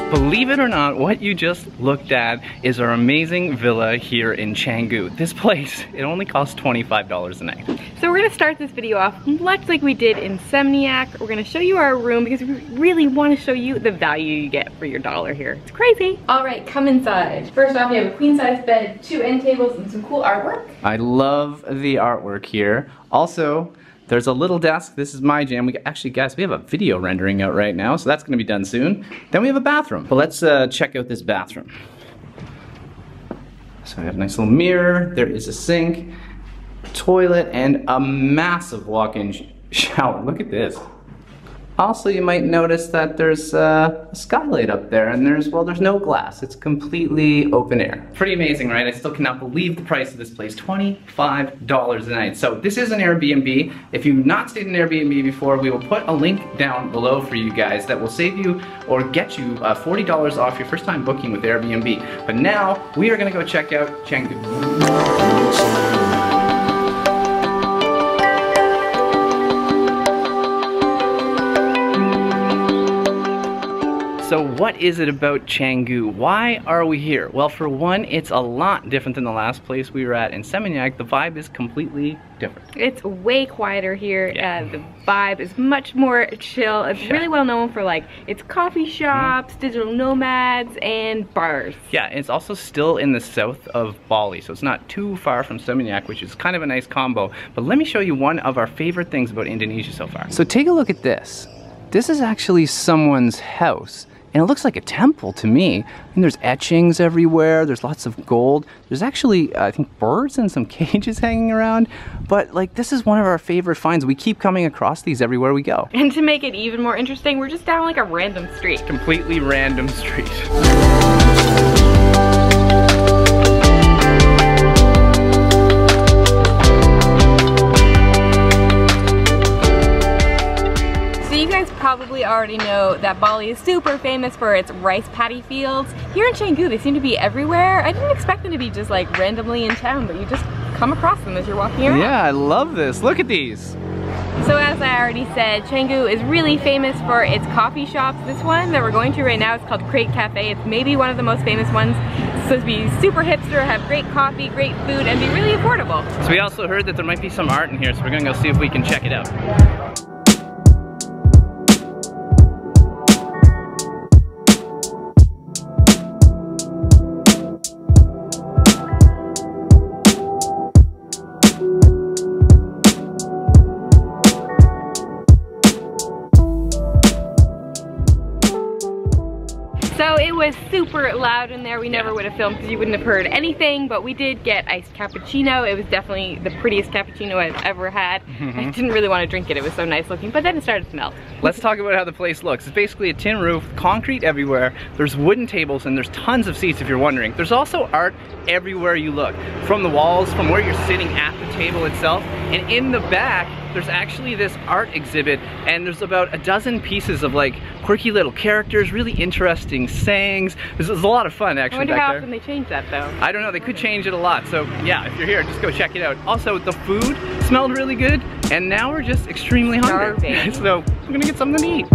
Believe it or not, what you just looked at is our amazing villa here in Canggu. This place, it only costs $25 a night. So we're gonna start this video off much like we did in Seminyak. We're gonna show you our room because we really wanna show you the value you get for your dollar here. It's crazy. All right, come inside. First off, you have a queen size bed, 2 end tables, and some cool artwork. I love the artwork here. Also, there's a little desk. This is my jam. Actually, guys, we have a video rendering out right now, so that's gonna be done soon. Then we have a bathroom. But let's check out this bathroom. So we have a nice little mirror. There is a sink, toilet, and a massive walk-in shower. Look at this. Also, you might notice that there's a skylight up there, and there's no glass. It's completely open air. Pretty amazing, right? I still cannot believe the price of this place, $25 a night. So this is an Airbnb. If you've not stayed in an Airbnb before, we will put a link down below for you guys that will save you or get you $40 off your first time booking with Airbnb. But now, we are gonna go check out Canggu. So what is it about Canggu? Why are we here? Well, for one, it's a lot different than the last place we were at in Seminyak. The vibe is completely different. It's way quieter here. Yeah. The vibe is much more chill. It's really well known for its coffee shops, digital nomads, and bars. Yeah, it's also still in the south of Bali, so it's not too far from Seminyak, which is kind of a nice combo. But let me show you one of our favorite things about Indonesia so far. So take a look at this. This is actually someone's house. And it looks like a temple to me. And there's etchings everywhere, there's lots of gold. There's actually, I think, birds and some cages hanging around. But this is one of our favorite finds. We keep coming across these everywhere we go. And to make it even more interesting, we're just down a random street. Completely random street. Probably already know that Bali is super famous for its rice paddy fields. Here in Canggu, they seem to be everywhere. I didn't expect them to be just randomly in town, but you just come across them as you're walking around. Yeah, I love this. Look at these. So as I already said, Canggu is really famous for its coffee shops. This one that we're going to right now is called Crate Cafe. It's maybe one of the most famous ones. It's supposed to be super hipster, have great coffee, great food, and be really affordable. So we also heard that there might be some art in here, so we're gonna go see if we can check it out. So it was super loud in there. We never would have filmed because you wouldn't have heard anything, but we did get iced cappuccino. It was definitely the prettiest cappuccino I've ever had. I didn't really want to drink it. It was so nice looking, but then it started to melt. Let's talk about how the place looks. It's basically a tin roof, concrete everywhere. There's wooden tables and there's tons of seats if you're wondering. There's also art everywhere you look. From the walls, from where you're sitting at the table itself, and in the back, there's actually this art exhibit, and there's about a dozen pieces of quirky little characters, really interesting sayings. This is a lot of fun actually. I wonder back how there. often they change that though. I don't know, they could change it a lot. So yeah, if you're here, just go check it out. Also, the food smelled really good, and now we're just extremely hungry. So we're gonna get something to eat.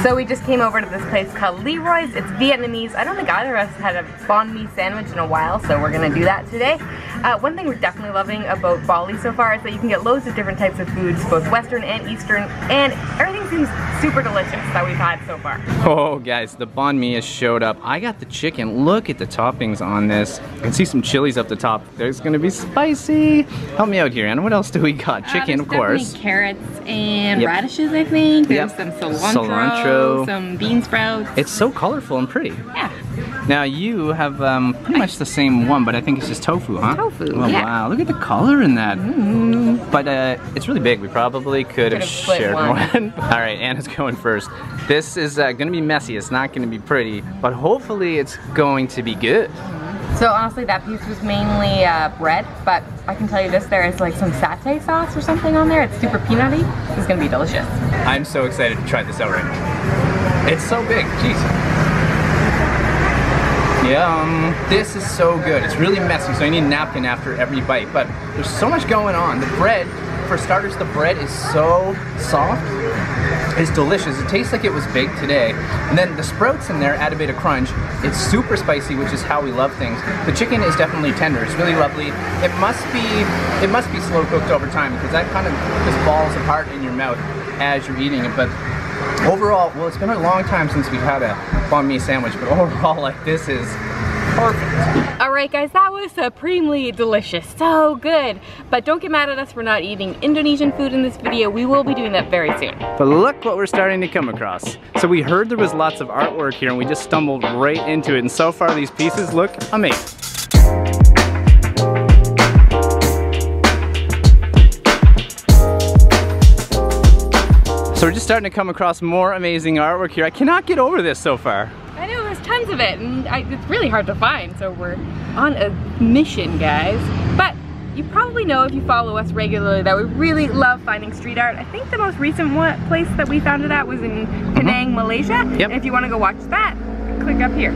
So we just came over to this place called Leroy's. It's Vietnamese. I don't think either of us had a Banh Mi sandwich in a while, so we're gonna do that today. One thing we're definitely loving about Bali so far is that you can get loads of different types of foods, both Western and Eastern, and everything seems super delicious that we've had so far. Oh guys, the Banh Mi has showed up. I got the chicken. Look at the toppings on this. You can see some chilies up the top. There's gonna be spicy. Help me out here, Anna. What else do we got? Chicken, of course. Carrots and radishes, I think. There's some cilantro, some bean sprouts. It's so colorful and pretty. Yeah. Now you have pretty much the same one, but I think it's just tofu, huh? Tofu, oh, yeah. Wow, look at the color in that. But it's really big. We probably could have shared one. All right, Anna's going first. This is gonna be messy. It's not gonna be pretty, but hopefully it's going to be good. So honestly, that piece was mainly bread, but I can tell you this, there is like some satay sauce or something on there. It's super peanutty. This is gonna be delicious. I'm so excited to try this out right now. It's so big, jeez. Yum. This is so good. It's really messy, so you need a napkin after every bite, but there's so much going on. The bread, for starters, the bread is so soft. It's delicious. It tastes like it was baked today. And then the sprouts in there add a bit of crunch. It's super spicy, which is how we love things. The chicken is definitely tender. It's really lovely. It must be slow cooked over time, because that kind of just falls apart in your mouth as you're eating it. But overall, well, it's been a long time since we've had a banh mi sandwich, but overall, like, this is perfect. Alright guys, that was supremely delicious. So good. But don't get mad at us for not eating Indonesian food in this video. We will be doing that very soon. But look what we're starting to come across. So we heard there was lots of artwork here and we just stumbled right into it. And so far these pieces look amazing. So we're just starting to come across more amazing artwork here. I cannot get over this so far. I know, there's tons of it, and it's really hard to find, so we're on a mission, guys. But you probably know, if you follow us regularly, that we really love finding street art. I think the most recent place that we found it at was in Penang, Malaysia. Yep. And if you want to go watch that, click up here.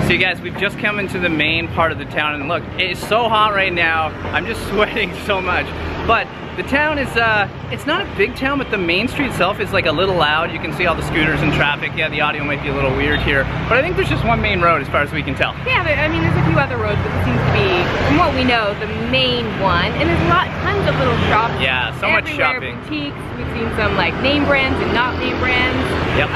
So you guys, we've just come into the main part of the town, and look, it is so hot right now. I'm just sweating so much. But the town is, it's not a big town, but the main street itself is like a little loud. You can see all the scooters and traffic. Yeah, the audio might be a little weird here, but I think there's just one main road as far as we can tell. Yeah, but I mean, there's a few other roads, but it seems to be, from what we know, the main one. And there's tons of little shops. Yeah, so much shopping. Boutiques. We've seen some like name brands and not name brands. Yep.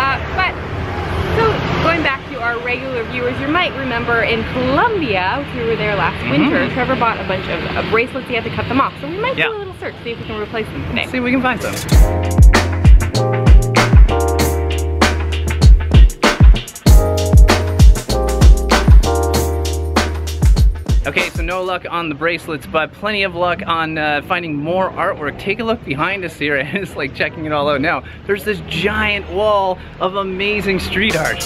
So going back to our regular viewers, you might remember in Colombia, which we were there last winter, Trevor bought a bunch of bracelets. He had to cut them off. So we might do a little search, see if we can replace them today. Let's see if we can find some. Okay, so no luck on the bracelets, but plenty of luck on finding more artwork. Take a look behind us here, and it's like checking it all out now. There's this giant wall of amazing street art.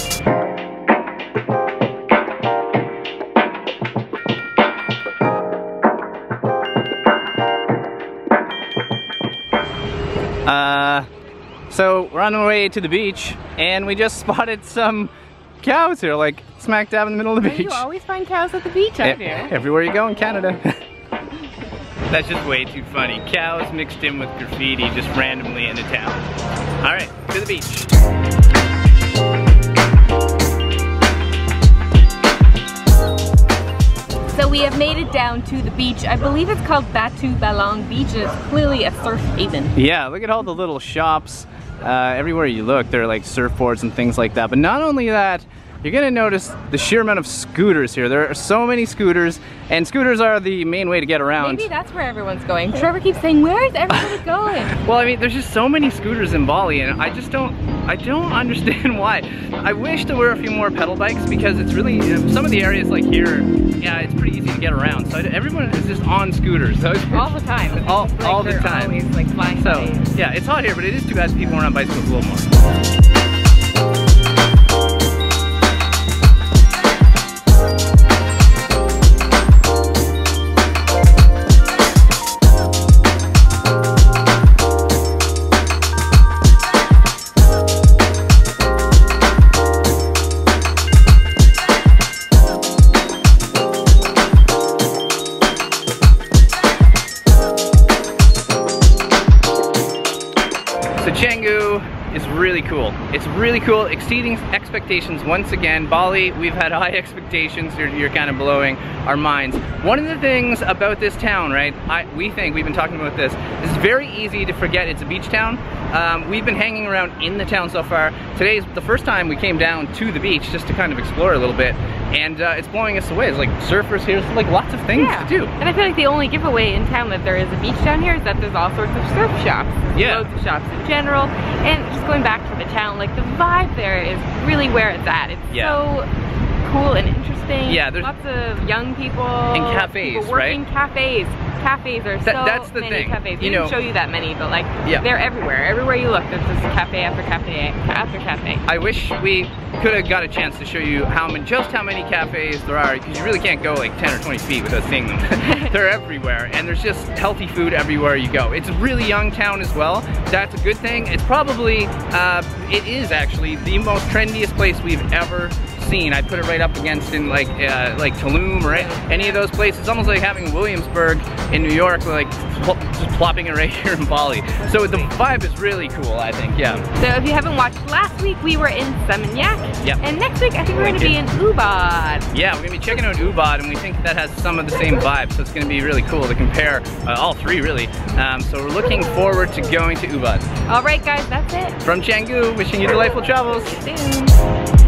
So we're on our way to the beach, and we just spotted some cows here, like smack dab in the middle of the beach. You always find cows at the beach out here. Everywhere you go in Canada. That's just way too funny. Cows mixed in with graffiti just randomly into town. All right, to the beach. So we have made it down to the beach. I believe it's called Batu Bolong Beach, and it's clearly a surf haven. Yeah, look at all the little shops. Everywhere you look, there are like surfboards and things like that. But not only that, you're gonna notice the sheer amount of scooters here. There are so many scooters, and scooters are the main way to get around. Maybe that's where everyone's going. Trevor keeps saying, where is everybody going? Well, I mean, there's just so many scooters in Bali, and I don't understand why. I wish there were a few more pedal bikes, because it's really, some of the areas like here, yeah, it's pretty easy to get around. So everyone is just on scooters. So all the time. All the time. Always like flying so, by. yeah, it's hot here, but it is too bad people are on bicycles a little more. So Canggu is really cool. It's really cool, exceeding expectations once again. Bali, we've had high expectations. You're kind of blowing our minds. One of the things about this town, right, we've been talking about this, it's very easy to forget it's a beach town. We've been hanging around in the town so far. Today's the first time we came down to the beach just to kind of explore a little bit, and it's blowing us away. There's like surfers here, there's like lots of things to do. And I feel like the only giveaway in town that there is a beach down here is that there's all sorts of surf shops. Yeah. Loads of shops in general. And just going back to the town, like the vibe there is really where it's at. It's so cool and interesting. Yeah, there's lots of young people and cafes, people working right? Cafes. cafes are that's the many thing. cafes. You We know, didn't show you that many, but like yeah. they're everywhere. Everywhere you look, there's just cafe after cafe after cafe. I wish we could have got a chance to show you just how many cafes there are, because you really can't go like 10 or 20 feet without seeing them. They're everywhere, and there's just healthy food everywhere you go. It's a really young town as well. That's a good thing. It's probably, it is actually the most trendiest place we've ever seen. I put it right up against in like Tulum or any of those places. It's almost like having Williamsburg in New York, like just plopping it right here in Bali. So the vibe is really cool, I think, yeah. So if you haven't watched, last week we were in Seminyak, yep. And next week I think we're going to be in Ubud. Yeah, we're going to be checking out Ubud, and we think that has some of the same vibes, so it's going to be really cool to compare all three, really. So we're looking forward to going to Ubud. Alright guys, that's it. From Canggu, wishing you delightful travels. See you soon.